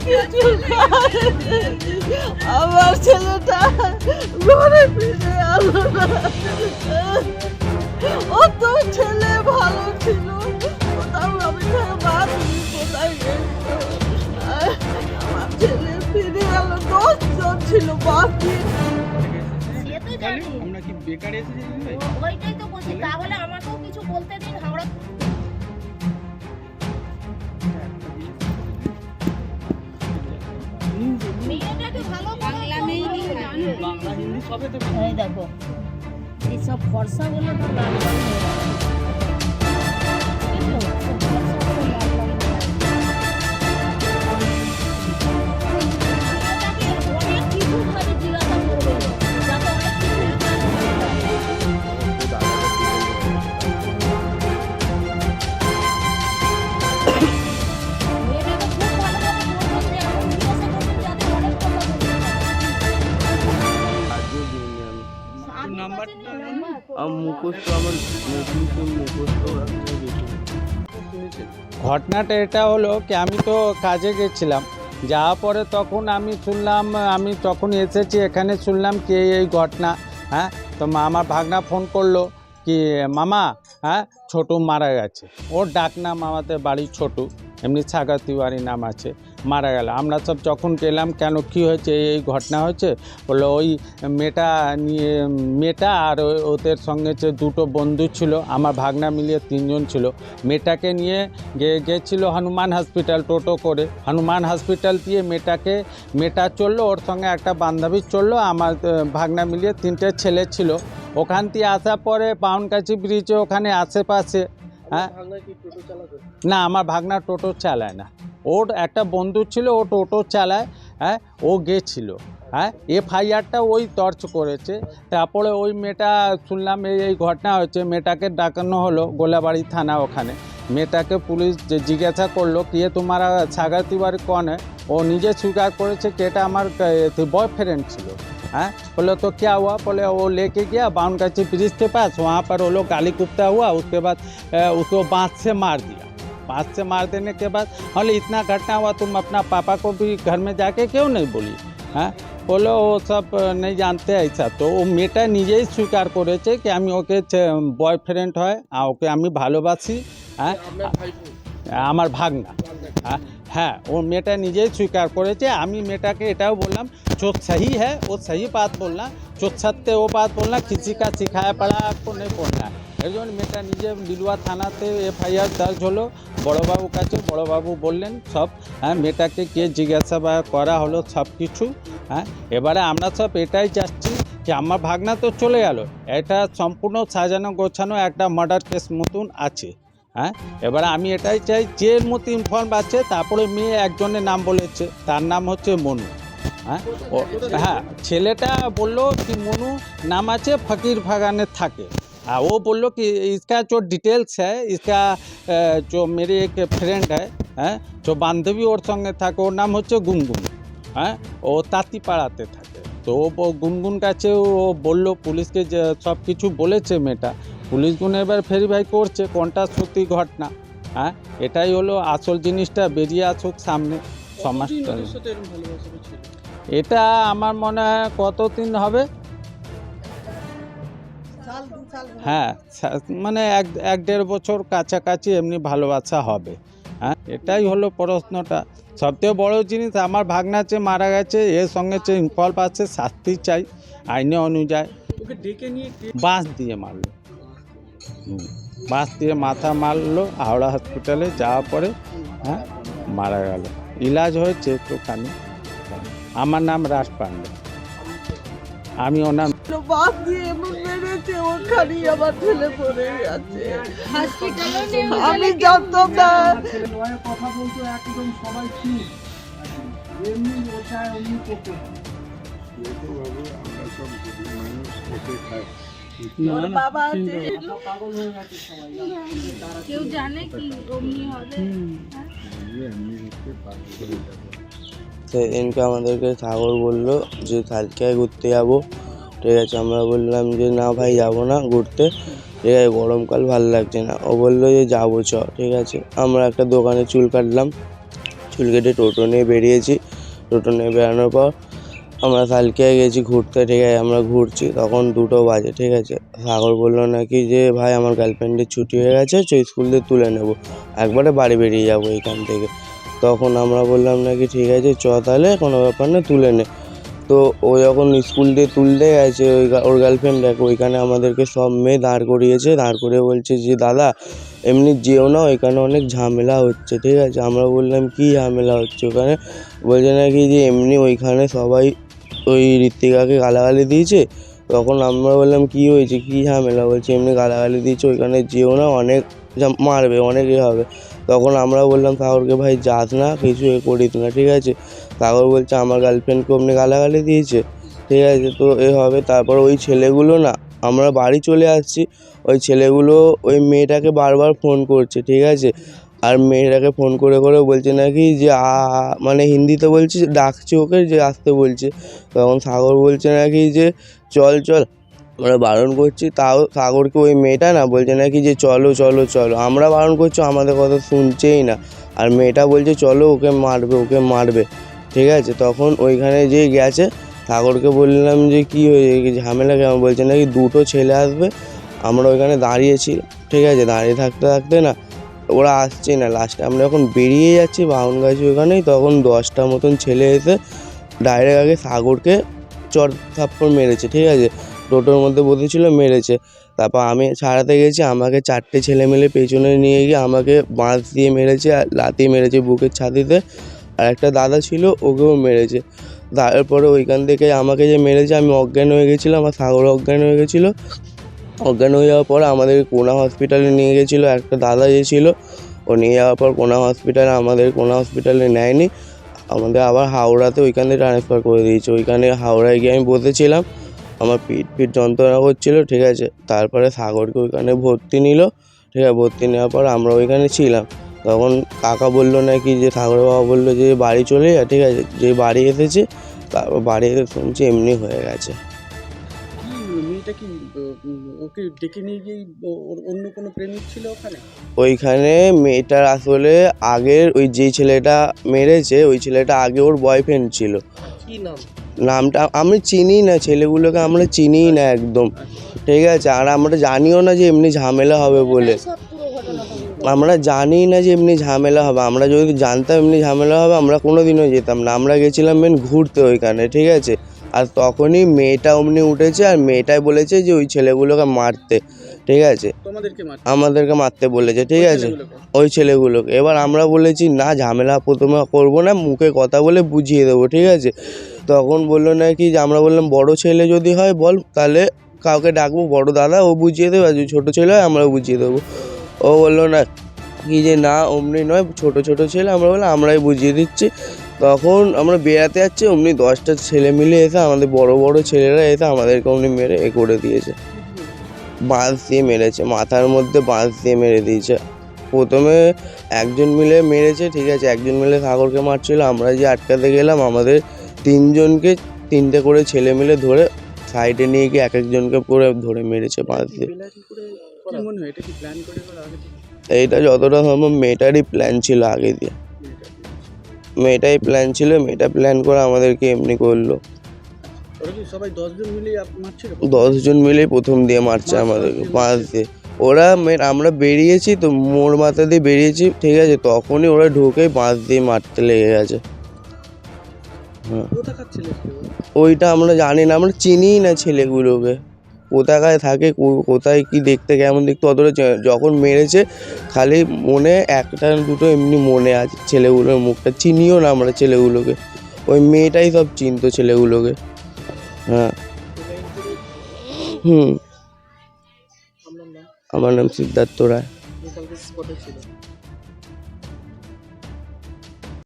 কিছু করেনি। আমার ছেলেটা ঘরে ফিরে এলো না। ও তো ছেলে ভালো ছিল, কোথাও আমি বাদ কোথায় গেছিল। আমার ছেলে ফিরে এলো, 10 জন ছিল বাকি। আমরা কি বেকার এসেছি? ওইটাই তো বলছি, তাহলে আমাকেও কিছু বলতে দিন। হাওড়া মেয়েটাকে ভালো বাংলা মেয়ে বাংলা হিন্দি সবে তো এই দেখো এইসব ফর্সা বলে তো লাল লাল হয়ে গেছে। অনেক কিছু ভাবে জিজ্ঞাসা করবে, যাতে অনেক কিছু মেয়েটাকে খুব ভালোভাবে বলতে, এখন জিজ্ঞাসা করতে যাতে অনেক কথা বলতে। নাম্বারটা মুখস্থ আমার নতুন মুখস্থ ঘটনাটা এটা হলো কি, আমি তো কাজে গেছিলাম, যাওয়ার পরে তখন আমি শুনলাম, আমি তখন এসেছি এখানে, শুনলাম কি এই ঘটনা। হ্যাঁ, তো আমার ভাগনা ফোন করলো কি মামা, হ্যাঁ ছোটু মারা গেছে। ওর ডাক নাম আমাদের বাড়ি ছোটু, এমনি সাগর তিওয়ারি নাম আছে, মারা গেল। আমরা সব যখন গেলাম, কেন কি হয়েছে, এই ঘটনা হয়েছে বললো। ওই মেয়েটা আর ওদের সঙ্গে যে দুটো বন্ধু ছিল, আমার ভাগনা মিলিয়ে 3 জন ছিল। মেয়েটাকে নিয়ে গেছিলো হনুমান হসপিটাল টোটো করে। হনুমান হসপিটাল দিয়ে মেয়েটা চললো, ওর সঙ্গে একটা বান্ধবী চললো, আমার ভাগনা মিলিয়ে 3টে ছেলে ছিল। ওখান থেকে আসার পরে বাউনকাছি ব্রিজে ওখানে আশেপাশে, হ্যাঁ না আমার ভাগনা টোটো চালায় না, ওর একটা বন্ধু ছিল, ও টোটো চালায়। হ্যাঁ, ও গেছিলো। হ্যাঁ, এফআইআরটা ওই দর্জ করেছে। তারপরে ওই মেয়েটা শুনলাম এই ঘটনা হয়েছে, মেয়েটাকে ডাকানো হলো গোলাবাড়ি থানা। ওখানে মেয়েটাকে পুলিশ জিজ্ঞাসা করলো কি তোমারা সাগর तिवारी कौन है। ও নিজে স্বীকার করেছে कि এটা আমার बॉयफ्रेंड ছিল। हाँ बोले तो क्या हुआ, बोले वो लेके गया बाउनकाची ब्रिज के पास, वहाँ पर वो लोग गाली गुप्ता हुआ, उसके बाद उसको बाँस से मार दिया। बाँस से मार देने के बाद बोले इतना घटना हुआ, तुम अपना पापा को भी घर में जाके क्यों नहीं बोली। हाँ बोलो वो सब नहीं जानते ऐसा। तो वो মেয়েটা নিজেই স্বীকার করেছে कि আমি ওকে বয়ফ্রেন্ড হয়, ওকে আমি ভালোবাসি। হ্যাঁ আমার ভাগনা। হ্যাঁ वो মেয়েটা নিজেই স্বীকার করেছে। আমি মেয়েটাকে এটাও বললাম जो सही है वो सही बात बोलना, जो सत्य वो बात बोलना, किसी का सिखाया पड़ा आपको नहीं बोलना। এই জন্য মেয়েটা নিজে বিলুয়া থানাতে এফআইআর দর্জ হলো বড়োবাবুর কাছে। বড়োবাবু বললেন সব। হ্যাঁ, মেয়েটাকে কে জিজ্ঞাসাবাদ করা হলো সব কিছু। হ্যাঁ, এবারে আমরা সব এটাই চাচ্ছি যে আমার ভাগনা তো চলে গেল, এটা সম্পূর্ণ সাজানো গোছানো একটা মার্ডার কেস মতন আছে। হ্যাঁ, এবারে আমি এটাই চাই যে মতো ইনফর্ম আছে। তারপরে মেয়ে একজনের নাম বলেছে, তার নাম হচ্ছে মনু। হ্যাঁ হ্যাঁ, ছেলেটা বললো कि মনু नाम আছে फकीर बागाने থাকে। हाँ वो बोलो कि इसका जो डिटेल्स है, इसका जो मेरे एक फ्रेंड है, जो बांधवी और संगे থাকে, ওর নাম হচ্ছে গুনগুন। হ্যাঁ, ও তাঁতিপাড়াতে থাকে। তো ও গুনগুন কাছে ও বললো পুলিশকে, যে সব কিছু বলেছে মেয়েটা। পুলিশগুলো এবার ভেরিফাই করছে কোনটা সত্যি ঘটনা। হ্যাঁ, এটাই হলো আসল জিনিসটা বেরিয়ে আসুক সামনে সমাজটা। এটা আমার মনে হয় কতদিন হবে, হ্যাঁ মানে 1-1.5 বছর কাছাকাছি এমনি ভালোবাসা হবে। হ্যাঁ, এটাই হলো প্রশ্নটা। সবথেকে বড় জিনিস, আমার ভাগনা যে মারা গেছে, এর সঙ্গে যে ইনভলভ আছে, শাস্তি চাই আইনে অনুযায়ী। বাঁশ দিয়ে মারলো, বাঁশ দিয়ে মাথা মারলো, হাওড়া হসপিটালে যাওয়ার পরে হ্যাঁ মারা গেল। ইলাজ হয়েছে একটুখানি। আমার নাম রাজ পান্ডে, আমি ওনার বাদ দিয়ে এমন মেরেছে, ওখানে আমার ছেলে পড়ে আছে। আমি জানতাম না। কথা বলতো একদম সবাই ঠিক, এমনি ওটা এমনি করতে। আমরা সব মানুষ ওকে খাই। ওর বাবা আছে, পাগল হয়ে গেছে সবাই। কেউ জানে কি অমনি হবে। সেদিনকে আমাদেরকে সাগর বললো যে কালকে ঘুরতে যাবো। ঠিক আছে, আমরা বললাম যে না ভাই যাবো না ঘুরতে, ঠিক আছে গরমকাল ভালো লাগছে না। ও বললো যে যাবো চ। ঠিক আছে, আমরা একটা দোকানে চুল কাটলাম। স্কুল গেটে টোটো নিয়ে বেরিয়েছি। টোটো নিয়ে বেরানোর পর আমরা কালকেয় গেছি ঘুরতে, ঠিক আছে। আমরা ঘুরছি, তখন 2টো বাজে, ঠিক আছে। সাগর বললো নাকি যে ভাই আমার গার্লফ্রেন্ডের ছুটি হয়ে গেছে, স্কুল থেকে তুলে নেবো, একবারে বাড়ি বেরিয়ে যাবো এখান থেকে। তখন আমরা বললাম নাকি ঠিক আছে চ তাহলে, কোনো ব্যাপার না, তুলে নে। তো ও যখন স্কুল দিয়ে তুলতে গেছে ওর গার্লফ্রেন্ড দেখো ওইখানে আমাদেরকে সব মেয়ে দাঁড় করিয়েছে, দাঁড় করিয়ে বলছে যে দাদা এমনি যেও না, ওইখানে অনেক ঝামেলা হচ্ছে, ঠিক আছে। আমরা বললাম কি ঝামেলা হচ্ছে ওখানে? বলছে নাকি যে এমনি ওইখানে সবাই ওই ঋত্বিকাকে গালাগালি দিয়েছে। তখন আমরা বললাম কি হয়েছে, কি ঝামেলা? বলছে এমনি গালাগালি দিয়েছে, ওইখানে যেও না, অনেক মারবে, অনেক হবে। তখন আমরা বললাম সাগরকে ভাই যাস না, কিছু করিস না, ঠিক আছে। সাগর বলছে আমার গার্লফ্রেন্ডকে অমনি গালাগালি দিয়েছে, ঠিক আছে, তো হবে। তারপর ওই ছেলেগুলো না, আমরা বাড়ি চলে আসছি, ওই ছেলেগুলো ওই মেয়েটাকে বারবার ফোন করছে, ঠিক আছে। আর মেয়েটাকে ফোন করে করে বলছে নাকি যে মানে হিন্দিতে বলছে, ডাকছে ওকে যে আসতে বলছে। তখন সাগর বলছে নাকি যে চল চল, আমরা বারণ করছি, তাও সাগরকে ওই মেয়েটা না বলছে নাকি যে চলো চলো চলো। আমরা বারণ করছি, আমাদের কথা শুনছেই না। আর মেয়েটা বলছে চলো, ওকে মারবে, ওকে মারবে, ঠিক আছে। তখন ওইখানে যে গেছে, সাগরকে বললাম যে কী হয়েছে, ঝামেলা কেমন? বলছে নাকি 2টো ছেলে আসবে। আমরা ওইখানে দাঁড়িয়েছি, ঠিক আছে। দাঁড়িয়ে থাকতে থাকতে না ওরা আসছে না। লাস্টে আমরা যখন বেরিয়ে যাচ্ছি বাউনগাছি ওখানেই, তখন 10টা মতন ছেলে এসে ডাইরেক্ট আগে সাগরকে চড় থাপ্পড় মেরেছে, ঠিক আছে। টোটোর মধ্যে বসেছিল, মেরেছে। তারপর আমি ছাড়াতে গেছি, আমাকে 4টে ছেলে মিলে পেছনে নিয়ে গিয়ে আমাকে বাঁশ দিয়ে মেরেছে, আর লাথি মেরেছে বুকের ছাতিতে। আর একটা দাদা ছিল, ওকেও মেরেছে। তারপরে ওইখান থেকে আমাকে যে মেরেছে, আমি অজ্ঞান হয়ে গেছিলাম, আর সাগর অজ্ঞান হয়ে গেছিলো। অজ্ঞান হয়ে যাওয়ার পর আমাদেরকে কোনা হসপিটালে নিয়ে গেছিলো একটা দাদা যে ছিল। ও নিয়ে যাওয়ার পর কোনা হসপিটালে নেয়নি, আমাদের আবার হাওড়াতে ওইখান থেকে ট্রান্সফার করে দিয়েছে। ওইখানে হাওড়ায় গিয়ে আমি বসেছিলাম, আমার পিঠ যন্ত্রণা করছিলো, ঠিক আছে। তারপরে সাগরকে ওইখানে ভর্তি নিল, ঠিক আছে। ভর্তি নেওয়ার পর আমরা ওইখানে ছিলাম। তখন কাকা বললো নাকি যে সাগরের বাবা বললো যে বাড়ি চলে যা, ঠিক আছে। যে বাড়ি এসেছে, তারপর বাড়ি এসে শুনছি এমনি হয়ে গেছে। কি মেয়েটা কি ওকে ডেকে নিয়ে গিয়ে ওর অন্য কোনো প্রেমিক ছিল ওখানে? ওইখানে মেয়েটার আসলে আগের ওই যে ছেলেটা মেরেছে, ওই ছেলেটা আগে ওর বয়ফ্রেন্ড ছিল। কি নাম? নামটা আমি চিনি না, ছেলেগুলোকে আমরা চিনিই না একদম, ঠিক আছে। আর আমরা জানিও না যে এমনি ঝামেলা হবে বলে, আমরা জানি না যে এমনি ঝামেলা হবে। আমরা যদি জানতাম এমনি ঝামেলা হবে, আমরা কোনোদিনও যেতাম না। আমরা গেছিলাম মেন ঘুরতে ওইখানে, ঠিক আছে। আর তখনই মেয়েটা অমনি উঠেছে, আর মেয়েটাই বলেছে যে ওই ছেলেগুলোকে মারতে, ঠিক আছে। আমাদেরকে মারতে বলেছে, ঠিক আছে, ওই ছেলেগুলোকে। এবার আমরা বলেছি না, ঝামেলা প্রথমে করবো না, মুখে কথা বলে বুঝিয়ে দেবো, ঠিক আছে। তখন বললো নাকি যে, আমরা বললাম বড় ছেলে যদি হয় বল, তাহলে কাউকে ডাকবো, বড় দাদা, ও বুঝিয়ে দেবে। আর যদি ছোটো ছেলে হয় আমরাও বুঝিয়ে দেবো। ও বললো না কি যে না অমনি নয়, ছোট ছোট ছেলে। আমরা বললাম আমরাই বুঝিয়ে দিচ্ছি। তখন আমরা বেড়াতে যাচ্ছি, অমনি 10টা ছেলে মিলে এসে, আমাদের বড় বড় ছেলেরা এসে আমাদেরকে অমনি মেরে করে দিয়েছে। বাঁশ দিয়ে মেরেছে, মাথার মধ্যে বাঁশ দিয়ে মেরে দিয়েছে। প্রথমে একজন মিলে মেরেছে, ঠিক আছে, একজন মিলে সাগরকে মারছিল। আমরা যে আটকাতে গেলাম, আমাদের 3জনকে 3টে করে ছেলে মিলে ধরে সাইডে নিয়ে গিয়ে এক একজনকে করে ধরে মেরেছে বাঁশ দিয়ে। এইটা যতটা সম্ভব মেয়েটারই প্ল্যান ছিল আগে দিয়ে, মেয়েটাই প্ল্যান ছিল। মেয়েটা প্ল্যান করে আমাদেরকে এমনি করলো। 10জন মিলেই প্রথম দিয়ে মারছে আমাদেরকে বাঁশ দিয়ে। ওরা আমরা বেরিয়েছি তো, মোড় মাথা দিয়ে বেরিয়েছি, ঠিক আছে, তখনই ওরা ঢুকে বাঁশ দিয়ে মারতে লেগে গেছে। হ্যাঁ, ওইটা আমরা জানি না, আমরা চিনিই না ছেলেগুলোকে, কোথাকায় থাকে, কোথায় কি দেখতে, কেমন দেখতে, অতটা যখন মেরেছে খালি মনে একটা দুটো এমনি মনে আছে। ছেলেগুলোর মুখটা চিনিও না আমরা ছেলেগুলোকে, ওই মেয়েটাই সব চিনতো ছেলেগুলোকে। হ্যাঁ, আমার নাম সিদ্ধার্থ রায়।